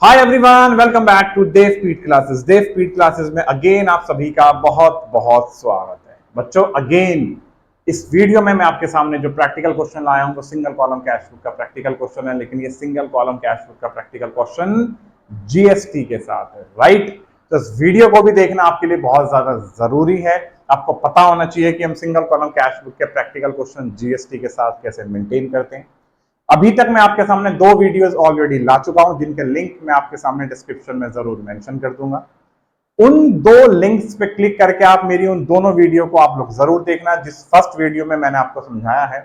Hi everyone, welcome back to Dev speed classes. Dev speed classes में again आप सभी का बहुत बहुत स्वागत है। बच्चों, अगेन इस वीडियो में मैं आपके सामने जो प्रैक्टिकल क्वेश्चन लाया हूं वो सिंगल कॉलम कैश बुक का प्रैक्टिकल क्वेश्चन है, लेकिन ये सिंगल कॉलम कैश बुक का प्रैक्टिकल क्वेश्चन जीएसटी के साथ है। राइट, तो इस वीडियो को भी देखना आपके लिए बहुत ज्यादा जरूरी है। आपको पता होना चाहिए कि हम सिंगल कॉलम कैश बुक के प्रैक्टिकल क्वेश्चन जीएसटी के साथ कैसे मेंटेन करते हैं। अभी तक मैं आपके सामने 2 वीडियोस ऑलरेडी ला चुका हूं, जिनके लिंक मैं आपके सामने डिस्क्रिप्शन में जरूर मेंशन कर दूंगा। उन 2 लिंक्स पे क्लिक करके आप मेरी उन दोनों वीडियो को आप लोग जरूर देखना। जिस फर्स्ट वीडियो में मैंने आपको समझाया है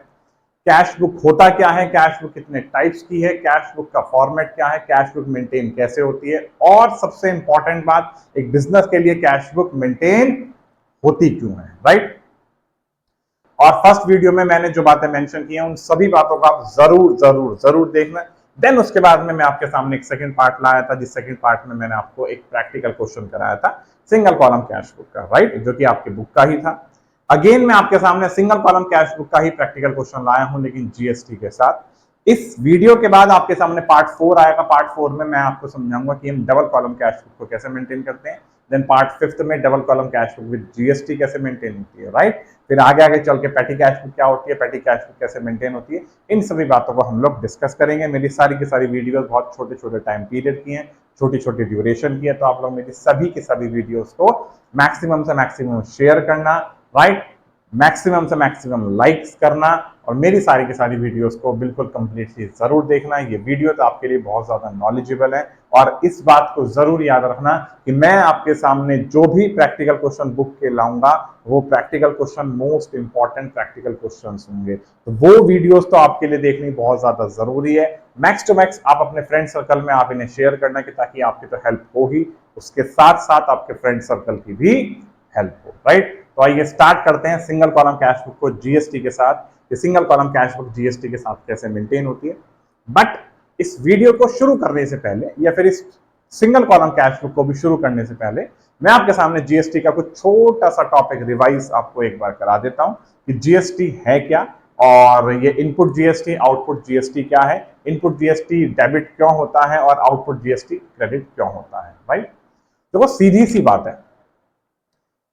कैश बुक होता क्या है, कैश बुक कितने टाइप्स की है, कैश बुक का फॉर्मेट क्या है, कैश बुक मेंटेन कैसे होती है, और सबसे इंपॉर्टेंट बात, एक बिजनेस के लिए कैश बुक मेंटेन होती क्यों है। राइट, और फर्स्ट वीडियो में मैंने जो बातें मेंशन की हैं उन सभी बातों को आप जरूर जरूर जरूर देखना। देन उसके बाद में मैं आपके सामने एक सेकंड पार्ट लाया था, जिस सेकंड पार्ट में मैंने आपको एक प्रैक्टिकल क्वेश्चन कराया था सिंगल कॉलम कैश बुक का। राइट, जो कि आपके बुक का ही था। अगेन मैं आपके सामने सिंगल कॉलम कैश बुक का ही प्रैक्टिकल क्वेश्चन लाया हूं, लेकिन जीएसटी के साथ। इस वीडियो के बाद आपके सामने पार्ट 4 आएगा। पार्ट 4 में मैं आपको समझाऊंगा कि हम डबल कॉलम कैश बुक को कैसे मेंटेन करते हैं। देन पार्ट 5 में double column cash book with GST कैसे मेंटेन होती है। राइट, फिर आगे आगे चल के पैटी कैश बुक क्या होती है, पैटी कैश बुक कैसे मेंटेन होती है, इन सभी बातों को हम लोग डिस्कस करेंगे। मेरी सारी की सारी वीडियोस बहुत छोटे छोटे टाइम पीरियड की हैं, छोटी छोटी ड्यूरेशन की है, तो आप लोग मेरी सभी की सभी वीडियोस को मैक्सिमम से मैक्सिमम शेयर करना। राइट, मैक्सिमम से मैक्सिमम लाइक्स करना, और मेरी सारी की सारी वीडियोस को बिल्कुल कंप्लीटली जरूर देखना। ये वीडियो तो आपके लिए बहुत ज्यादा नॉलेजेबल है, और इस बात को जरूर याद रखना कि मैं आपके सामने जो भी प्रैक्टिकल क्वेश्चन बुक के लाऊंगा वो practical question most important practical questions होंगे। तो वो वीडियोस तो आपके लिए देखनी बहुत ज्यादा जरूरी है। मैक्स टू मैक्स आप अपने फ्रेंड सर्कल में आप इन्हें शेयर करना, कि ताकि आपकी तो हेल्प हो ही, उसके साथ साथ आपके फ्रेंड सर्कल की भी हेल्प हो। राइट, तो आइए स्टार्ट करते हैं सिंगल कॉलम कैश बुक को जीएसटी के साथ। कि single column cash book GST के साथ कैसे मेंटेन होती है। बट इस वीडियो को शुरू करने से पहले, या फिर इस सिंगल कॉलम कैश बुक को भी शुरू करने से पहले, मैं आपके सामने जीएसटी का कुछ छोटा सा टॉपिक रिवाइज आपको एक बार करा देता हूं कि जीएसटी है क्या, और ये इनपुट जीएसटी आउटपुट जीएसटी क्या है, इनपुट जीएसटी डेबिट क्यों होता है और आउटपुट जीएसटी क्रेडिट क्यों होता है। राइट, तो वो सीधी सी बात है।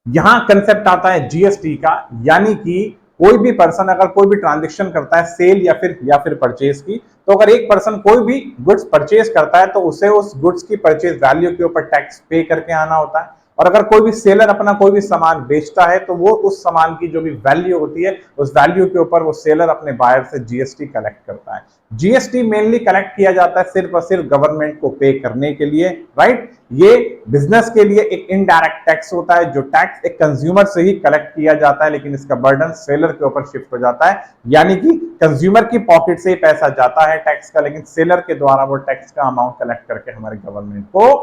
यहां कंसेप्ट आता है जीएसटी का, यानी कि कोई भी पर्सन अगर कोई भी ट्रांजैक्शन करता है सेल या फिर परचेज की, तो अगर एक पर्सन कोई भी गुड्स परचेज करता है तो उसे उस गुड्स की परचेज वैल्यू के ऊपर टैक्स पे करके आना होता है। और अगर कोई भी सेलर अपना कोई भी सामान बेचता है तो वो उस सामान की जो भी वैल्यू होती है उस वैल्यू के ऊपर वो सेलर अपने बायर से जीएसटी कलेक्ट करता है। जीएसटी मेनली कलेक्ट किया जाता है सिर्फ और सिर्फ गवर्नमेंट को पे करने के लिए। राइट, ये बिजनेस के लिए एक इनडायरेक्ट टैक्स होता है, जो टैक्स एक कंज्यूमर से ही कलेक्ट किया जाता है, लेकिन इसका बर्डन सेलर के ऊपर शिफ्ट हो जाता है। यानी कि कंज्यूमर की पॉकेट से पैसा जाता है टैक्स का, लेकिन सेलर के द्वारा वो टैक्स का अमाउंट कलेक्ट करके हमारे गवर्नमेंट को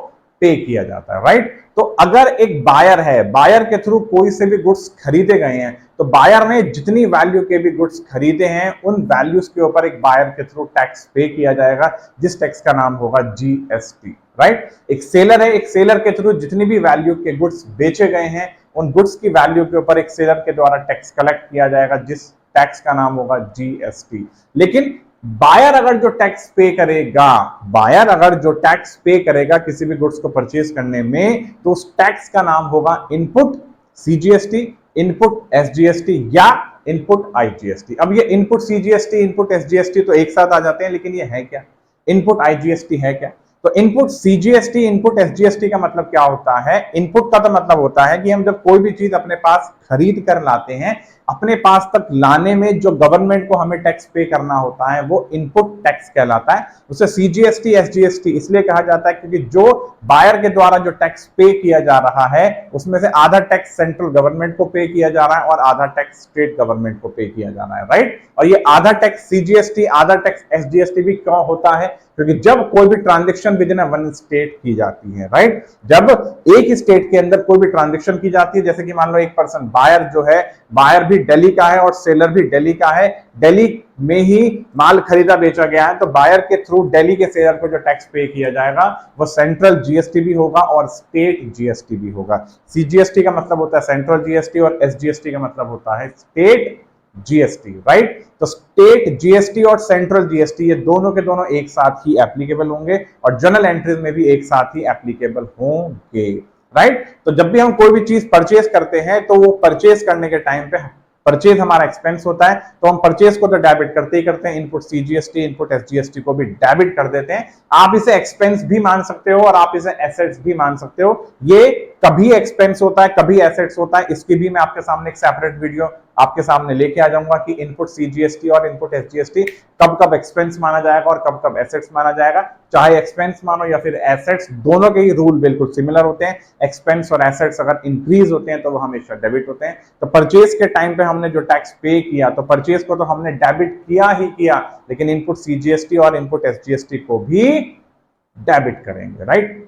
पे किया जाता है। राइट, तो अगर एक बायर है, बायर के थ्रू कोई से भी गुड्स खरीदे गए हैं, तो बायर ने जितनी वैल्यू के भी गुड्स खरीदे हैं उन वैल्यूज के ऊपर एक बायर के थ्रू टैक्स पे किया जाएगा, जिस टैक्स का नाम होगा जीएसटी। राइट, एक सेलर है, एक सेलर के थ्रू जितनी भी वैल्यू के गुड्स बेचे गए हैं उन गुड्स की वैल्यू के ऊपर एक सेलर के द्वारा टैक्स कलेक्ट किया जाएगा, जिस टैक्स का नाम होगा जीएसटी। लेकिन बायर अगर जो टैक्स पे करेगा, बायर अगर जो टैक्स पे करेगा किसी भी गुड्स को परचेज करने में, तो उस टैक्स का नाम होगा इनपुट सीजीएसटी, इनपुट एसजीएसटी या इनपुट आईजीएसटी। अब ये इनपुट सीजीएसटी इनपुट एसजीएसटी तो एक साथ आ जाते हैं, लेकिन ये है क्या, इनपुट आईजीएसटी है क्या? तो इनपुट सीजीएसटी इनपुट एसजीएसटी का मतलब क्या होता है? इनपुट का तो मतलब होता है कि हम जब कोई भी चीज अपने पास खरीद कर लाते हैं, अपने पास तक लाने में जो गवर्नमेंट को हमें टैक्स पे करना होता है वो इनपुट टैक्स कहलाता है। उसे सीजीएसटी एसजीएसटी इसलिए कहा जाता है क्योंकि जो बायर के द्वारा जो टैक्स पे किया जा रहा है उसमें से आधा टैक्स सेंट्रल गवर्नमेंट को पे किया जा रहा है और आधा टैक्स स्टेट गवर्नमेंट को पे किया जा रहा है। राइट, और ये आधा टैक्स सीजीएसटी आधा टैक्स एसजीएसटी भी क्यों होता है? क्योंकि जब कोई भी transaction with in one state की जाती है, राइट, जब एक स्टेट के अंदर कोई भी ट्रांजैक्शन की जाती है, जैसे कि मान लो एक पर्सन बायर जो है, बायर भी दिल्ली का है और सेलर भी दिल्ली का है, दिल्ली में ही माल खरीदा बेचा गया है, तो बायर के थ्रू दिल्ली के सेलर को जो टैक्स पे किया जाएगा वो सेंट्रल जीएसटी भी होगा और स्टेट जीएसटी भी होगा। सीजीएसटी का मतलब होता है सेंट्रल जीएसटी और एसजीएसटी का मतलब होता है स्टेट जीएसटी, राइट। तो स्टेट जीएसटी और सेंट्रल जीएसटी ये दोनों के दोनों एक साथ ही एप्लीकेबल होंगे और जर्नल एंट्रीज में भी एक साथ ही एप्लीकेबल होंगे, राइट। तो जब भी हम कोई भी चीज परचेज करते हैं तो वो परचेज करने के टाइम पे परचेज हमारा एक्सपेंस होता है, तो हम परचेज को तो डेबिट करते ही करते हैं, इनपुट सीजीएसटी इनपुट एसजीएसटी को भी डेबिट कर देते हैं। आप इसे एक्सपेंस भी मान सकते हो और आप इसे एसेट्स भी मान सकते हो। ये कभी एक्सपेंस होता है कभी एसेट्स होता है, इसकी भी मैं आपके सामने एक सेपरेट वीडियो आपके सामने लेके आ जाऊंगा कि इनपुट सीजीएसटी और इनपुट एसजीएसटी कब कब एक्सपेंस माना जाएगा और कब कब एसेट्स माना जाएगा। चाहे एक्सपेंस मानो या फिर एसेट्स, दोनों के ही रूल बिल्कुल सिमिलर होते हैं। एक्सपेंस और एसेट्स अगर इंक्रीज होते हैं तो वो हमेशा डेबिट होते हैं। तो परचेज के टाइम पे हमने जो टैक्स पे किया तो परचेज को तो हमने डेबिट किया ही किया, लेकिन इनपुट सीजीएसटी और इनपुट एसजीएसटी को भी डेबिट करेंगे, राइट।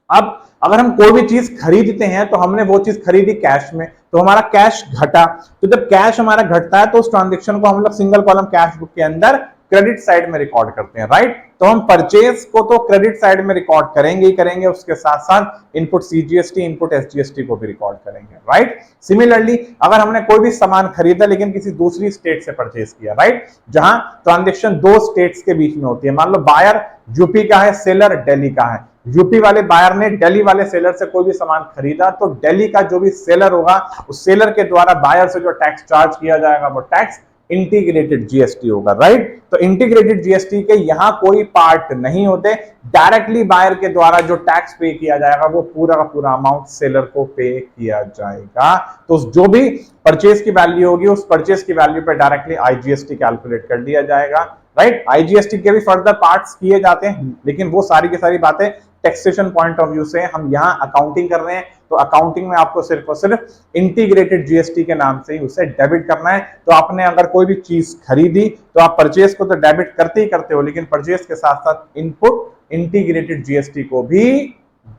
अब अगर हम कोई भी चीज खरीदते हैं तो हमने वो चीज खरीदी कैश में, तो हमारा कैश घटा। तो जब कैश हमारा घटता है तो उस ट्रांजेक्शन को हम लोग सिंगल कॉलम कैश बुक के अंदर क्रेडिट साइड में रिकॉर्ड करते हैं, राइट। तो हम परचेज को तो क्रेडिट साइड में रिकॉर्ड करेंगे ही करेंगे, उसके साथ साथ इनपुट सीजीएसटी इनपुट एसजीएसटी को भी रिकॉर्ड करेंगे, राइट। सिमिलरली अगर हमने कोई भी सामान खरीदा लेकिन किसी दूसरी स्टेट से परचेज किया, राइट, जहां ट्रांजेक्शन दो स्टेट्स के बीच में होती है, मान लो बायर यूपी का है सेलर दिल्ली का है, यूपी वाले बायर ने दिल्ली वाले सेलर से कोई भी सामान खरीदा तो दिल्ली का जो भी सेलर होगा उस सेलर के द्वारा बायर से जो टैक्स चार्ज किया जाएगा वो टैक्स इंटीग्रेटेड जीएसटी होगा, राइट। तो इंटीग्रेटेड जीएसटी के यहां कोई पार्ट नहीं होते, डायरेक्टली बायर के द्वारा जो टैक्स पे किया जाएगा वो पूरा का पूरा अमाउंट सेलर को पे किया जाएगा। तो जो भी परचेज की वैल्यू होगी उस परचेज की वैल्यू पे डायरेक्टली आईजीएसटी कैलकुलेट कर दिया जाएगा, राइट। आईजीएसटी के भी फर्दर पार्ट्स किए जाते हैं, लेकिन वो सारी की सारी बातें टैक्सेशन पॉइंट ऑफ व्यू से हम यहां अकाउंटिंग कर रहे हैं, तो अकाउंटिंग में आपको सिर्फ और सिर्फ इंटीग्रेटेड जीएसटी के नाम से ही उसे डेबिट करना है। तो आपने अगर कोई भी चीज खरीदी तो आप परचेज को तो डेबिट करते ही करते हो, लेकिन परचेज के साथ साथ इनपुट इंटीग्रेटेड जीएसटी को भी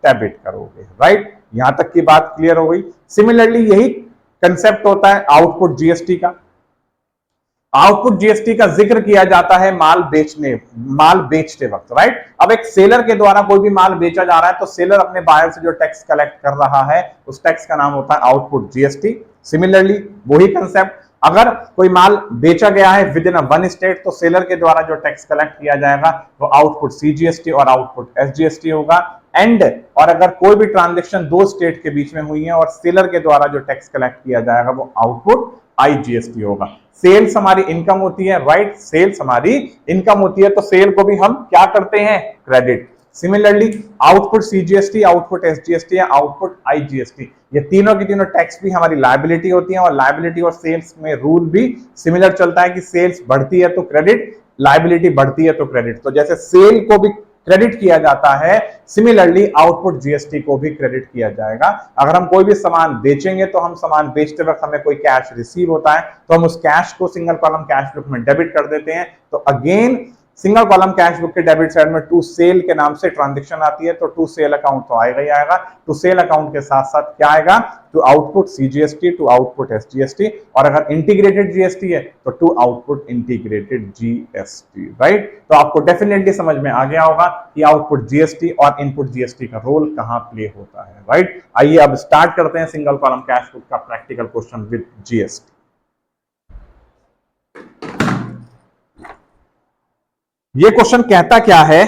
डेबिट करोगे, राइट। यहां तक की बात क्लियर हो गई। सिमिलरली यही कंसेप्ट होता है आउटपुट जीएसटी का। आउटपुट जीएसटी का जिक्र किया जाता है माल बेचते वक्त, राइट। अब एक सेलर के द्वारा कोई भी माल बेचा जा रहा है तो सेलर अपने बायर से जो टैक्स कलेक्ट कर रहा है उस टैक्स का नाम होता है आउटपुट जीएसटी। सिमिलरली वही कंसेप्ट, अगर कोई माल बेचा गया है विद इन वन स्टेट तो सेलर के द्वारा जो टैक्स कलेक्ट किया जाएगा वो आउटपुट सीजीएसटी और आउटपुट एसजीएसटी होगा। एंड और अगर कोई भी ट्रांजेक्शन दो स्टेट के बीच में हुई है और सेलर के द्वारा जो टैक्स कलेक्ट किया जाएगा वो आउटपुट आईजीएसटी होगा। सेल्स हमारी इनकम होती है, राइट, सेल्स हमारी इनकम होती है, तो सेल को भी हम क्या करते हैं, credit. Similarly output CGST output SGST या आउटपुट आईजीएसटी ये तीनों की तीनों टैक्स भी हमारी लायबिलिटी होती है, और लायबिलिटी और सेल्स में रूल भी सिमिलर चलता है कि सेल्स बढ़ती है तो क्रेडिट, लायबिलिटी बढ़ती है तो क्रेडिट। तो जैसे सेल को भी क्रेडिट किया जाता है सिमिलरली आउटपुट जीएसटी को भी क्रेडिट किया जाएगा। अगर हम कोई भी सामान बेचेंगे तो हम सामान बेचते वक्त हमें कोई कैश रिसीव होता है तो हम उस कैश को सिंगल कॉलम कैश बुक में डेबिट कर देते हैं। तो again single column cash book के डेबिट साइड में टू सेल के नाम से ट्रांजैक्शन आती है, तो टू सेल अकाउंट तो आएगा ही आएगा। टू सेल अकाउंट के साथ साथ क्या आएगा, to output CGST to output SGST, और अगर इंटीग्रेटेड जीएसटी है तो to output integrated GST, right. तो आपको डेफिनेटली समझ में आ गया होगा कि आउटपुट जीएसटी और इनपुट जीएसटी का रोल कहां प्ले होता है, राइट। आइए अब स्टार्ट करते हैं सिंगल कॉलम कैश बुक का प्रैक्टिकल क्वेश्चन विद जीएसटी। ये क्वेश्चन कहता क्या है,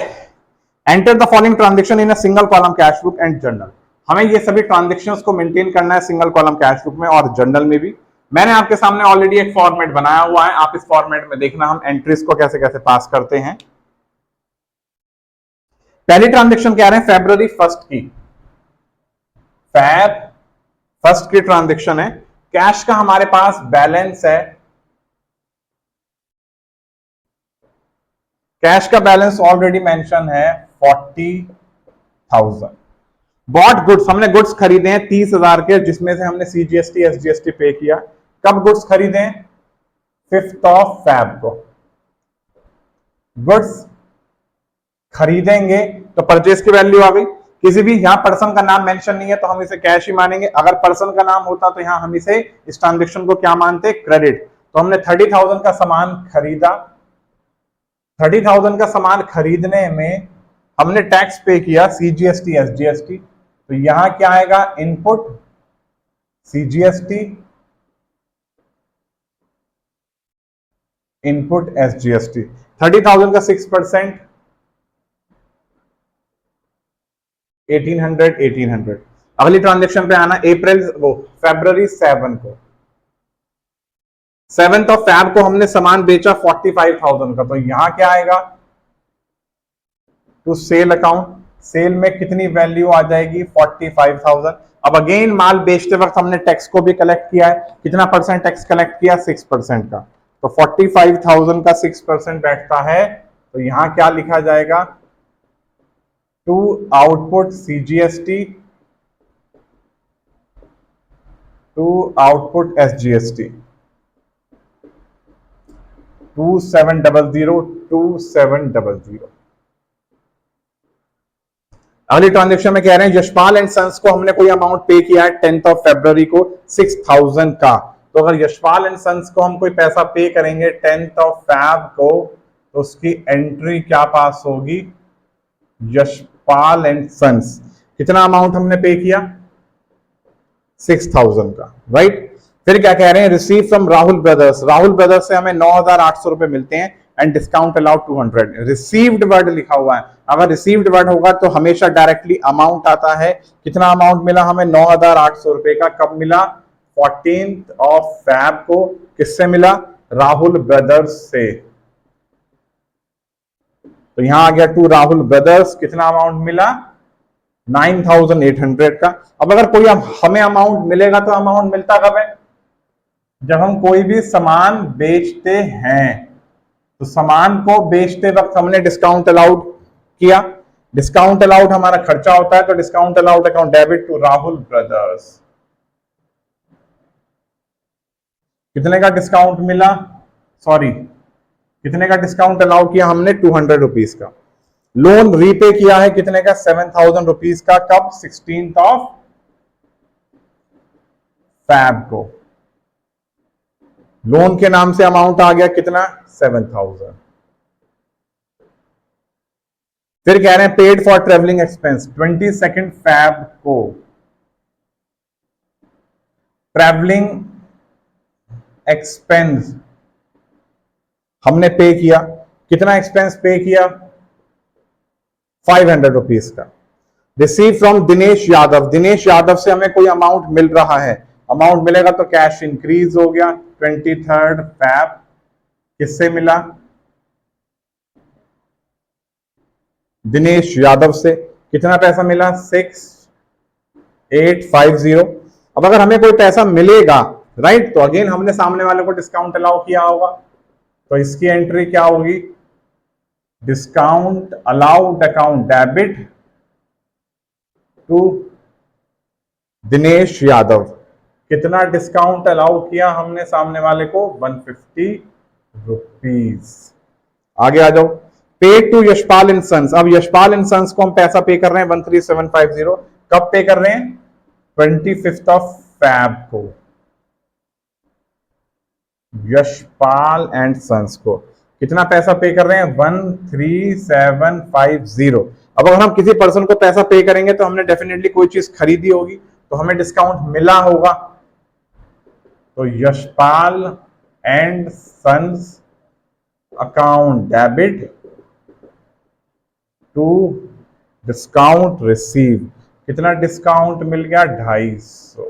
enter the following transaction in a single column cash book and journal. हमें ये सभी ट्रांजैक्शंस को मेंटेन करना है सिंगल कॉलम कैश बुक में और जर्नल में भी। मैंने आपके सामने ऑलरेडी एक फॉर्मेट बनाया हुआ है, आप इस फॉर्मेट में देखना हम एंट्रीज को कैसे कैसे पास करते हैं। पहली ट्रांजैक्शन कह रहे हैं फरवरी 1 की, फैब 1 की ट्रांजैक्शन है। कैश का हमारे पास बैलेंस है, कैश का बैलेंस ऑलरेडी मेंशन है 40,000। बॉट गुड्स, हमने गुड्स खरीदे हैं 30,000 के, जिसमें से हमने सीजीएसटी एसजीएसटी पे किया। कब गुड्स खरीदे, 5 फेब को गुड्स खरीदेंगे तो परचेज की वैल्यू आ गई। किसी भी यहां पर्सन का नाम मेंशन नहीं है तो हम इसे कैश ही मानेंगे। अगर पर्सन का नाम होता तो यहां हम इसे इस ट्रांजेक्शन को क्या मानते, क्रेडिट। तो हमने 30,000 का सामान खरीदा, 30,000 का सामान खरीदने में हमने टैक्स पे किया सीजीएसटी एसजीएसटी, तो यहां क्या आएगा, इनपुट सीजीएसटी इनपुट SGST 30,000 का 6%, 1800। अगली ट्रांजेक्शन पे आना, February 7 को, 7th ऑफ Feb को हमने सामान बेचा 45,000 का, तो यहां क्या आएगा, टू सेल अकाउंट, सेल में कितनी वैल्यू आ जाएगी 45,000। अब अगेन माल बेचते वक्त हमने टैक्स को भी कलेक्ट किया है, कितना परसेंट टैक्स कलेक्ट किया, 6% का, तो 45,000 का 6% बैठता है, तो यहां क्या लिखा जाएगा, to output CGST, to output SGST 2700। अगली ट्रांजेक्शन में कह रहे हैं यशपाल एंड सन्स को हमने कोई अमाउंट पे किया है 10th ऑफ February को 6,000 का, तो अगर यशपाल एंड सन्स को हम कोई पैसा पे करेंगे 10th ऑफ Feb को, तो उसकी एंट्री क्या पास होगी, यशपाल एंड सन्स, कितना अमाउंट हमने पे किया, 6,000 का, राइट। फिर क्या कह रहे हैं, receive from Rahul brothers, Rahul brothers से हमें 9,800 रुपए मिलते हैं and discount allowed 200। Received word लिखा हुआ है, अगर रिसीव्ड वर्ड होगा तो हमेशा डायरेक्टली अमाउंट आता है, कितना अमाउंट मिला हमें, 9,800 रुपए का, कब मिला, 14th ऑफ Feb को, किससे मिला, राहुल ब्रदर्स से, तो यहां आ गया टू राहुल ब्रदर्स, कितना अमाउंट मिला, 9,800 का। अब अगर कोई हमें अमाउंट मिलेगा तो अमाउंट मिलता कब है, जब हम कोई भी सामान बेचते हैं, तो सामान को बेचते वक्त हमने डिस्काउंट अलाउड किया, डिस्काउंट अलाउड हमारा खर्चा होता है, तो discount allowed account debit to Rahul brothers, कितने का डिस्काउंट मिला, सॉरी कितने का डिस्काउंट अलाउ किया हमने, 200 रुपीज का। लोन रीपे किया है कितने का, 7,000 रुपीज का, कब, 16th ऑफ Feb को, लोन के नाम से अमाउंट आ गया कितना, 7,000। फिर कह रहे हैं paid for travelling expense, 22nd Feb को ट्रेवलिंग एक्सपेंस हमने पे किया, कितना एक्सपेंस पे किया, 500 रुपीज का। रिसीव फ्रॉम दिनेश यादव, दिनेश यादव से हमें कोई अमाउंट मिल रहा है, अमाउंट मिलेगा तो कैश इंक्रीज हो गया, 23rd Feb, किससे मिला, दिनेश यादव से, कितना पैसा मिला, 6,850। अब अगर हमें कोई पैसा मिलेगा, राइट, तो अगेन हमने सामने वाले को डिस्काउंट अलाउ किया होगा, तो इसकी एंट्री क्या होगी, discount allowed account debit to Dinesh Yadav, कितना डिस्काउंट अलाउ किया हमने सामने वाले को, 150 रुपीज। आगे आ जाओ, paid to Yashpal and sons, अब यशपाल एंड सन्स को हम पैसा पे कर रहे हैं 13750, कब पे कर रहे हैं, 25th ऑफ Feb को, यशपाल एंड सन्स को कितना पैसा पे कर रहे हैं, 13750। अब अगर हम किसी पर्सन को पैसा पे करेंगे तो हमने डेफिनेटली कोई चीज खरीदी होगी, तो हमें डिस्काउंट मिला होगा, तो Yashpal and sons account debit to discount receive, कितना डिस्काउंट मिल गया, 250।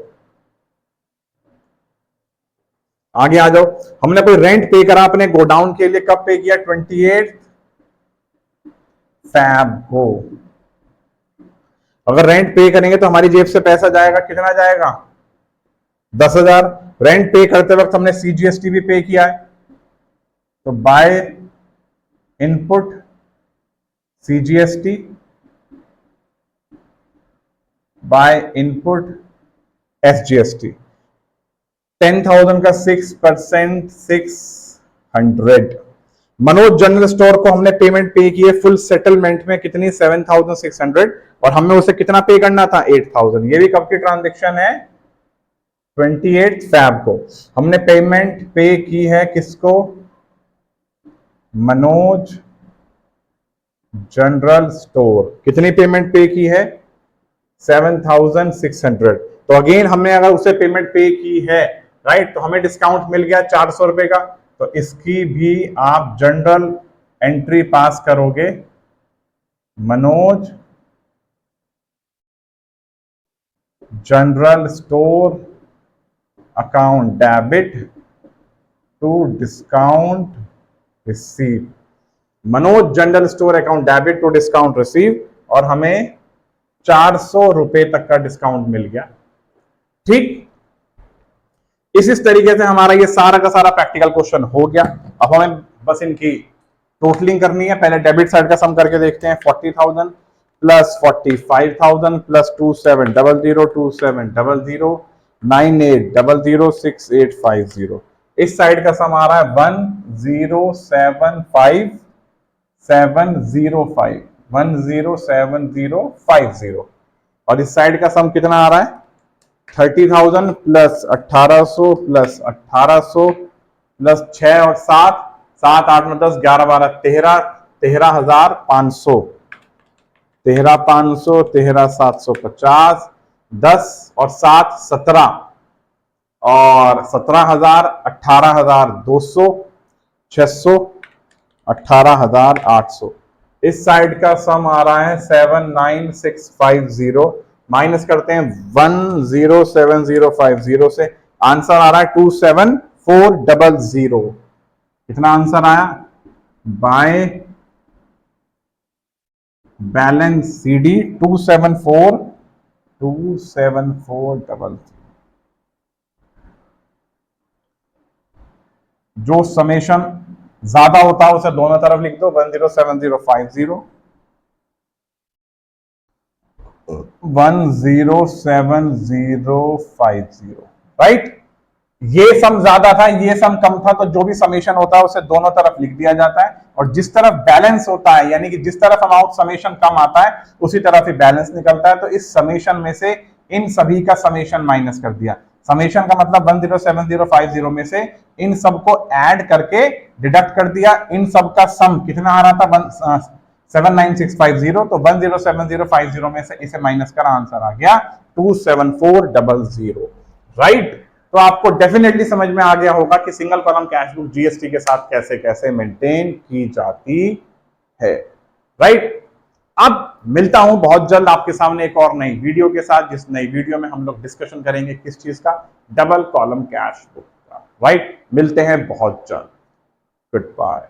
आगे आ जाओ, हमने कोई रेंट पे करा अपने गोडाउन के लिए, कब पे किया, 28th Feb को। अगर रेंट पे करेंगे तो हमारी जेब से पैसा जाएगा, कितना जाएगा, 10,000। रेंट पे करते वक्त हमने CGST भी पे किया है, तो by input CGST by input SGST, 10,000 का 6%, 600। मनोज जनरल स्टोर को हमने पेमेंट पे की है फुल सेटलमेंट में, कितनी, 7,600, और हमें उसे कितना पे करना था, 8,000। ये भी कब की ट्रांजेक्शन है, 28th Feb को हमने पेमेंट पे की है, किसको, मनोज जनरल स्टोर, कितनी पेमेंट पे की है, 7,600। तो अगेन हमने अगर उसे पेमेंट पे की है, राइट, तो हमें डिस्काउंट मिल गया 400 रुपए का, तो इसकी भी आप जनरल एंट्री पास करोगे। Manoj general store account debit to discount receive. Manoj general store account debit to discount receive, और हमें 400 रुपए तक का डिस्काउंट मिल गया। ठीक, इस तरीके से हमारा ये सारा का सारा प्रैक्टिकल क्वेश्चन हो गया। अब हमें बस इनकी टोटलिंग करनी है। पहले डेबिट साइड का सम करके देखते हैं। 40,000 प्लस 45,000 प्लस 2700 2700 9800 6850। इस साइड का सम आ रहा है 107050 107050। और इस साइड का सम कितना आ रहा है? 30,000 प्लस 1800 प्लस 1800 प्लस 6 और 7 7 8 9 10 11 12 13 13,500 13,500 13,750 10 और 7 17 और 17,000 18,200 600 18,800। इस साइड का सम आ रहा है 79650। माइनस करते हैं 107050 से, आंसर आ रहा है 27400। कितना आंसर आया? By balance CD 27400। जो समेशन ज्यादा होता है उसे दोनों तरफ लिख दो। 107050 107050, राइट। ये सम ज्यादा था, ये सम कम था, तो जो भी समेशन होता है उसे दोनों तरफ लिख दिया जाता है। और जिस तरफ बैलेंस होता है, यानी कि जिस तरफ अमाउंट समेशन कम आता है उसी तरफ ही बैलेंस निकलता है। तो इस समेशन में से इन सभी का समेशन माइनस कर दिया। समेशन का मतलब 107050 में से इन सबको ऐड करके डिडक्ट कर दिया। इन सब का सम कितना आ रहा था? 79650। तो 107050 में से इसे माइनस कर आंसर आ गया 27400, राइट। तो आपको डेफिनेटली समझ में आ गया होगा कि single column cash book GST के साथ कैसे कैसे मेंटेन की जाती है, राइट। अब मिलता हूं बहुत जल्द आपके सामने एक और नई वीडियो के साथ, जिस नई वीडियो में हम लोग डिस्कशन करेंगे किस चीज का? डबल कॉलम कैश बुक का, राइट। मिलते हैं बहुत जल्द। Good bye.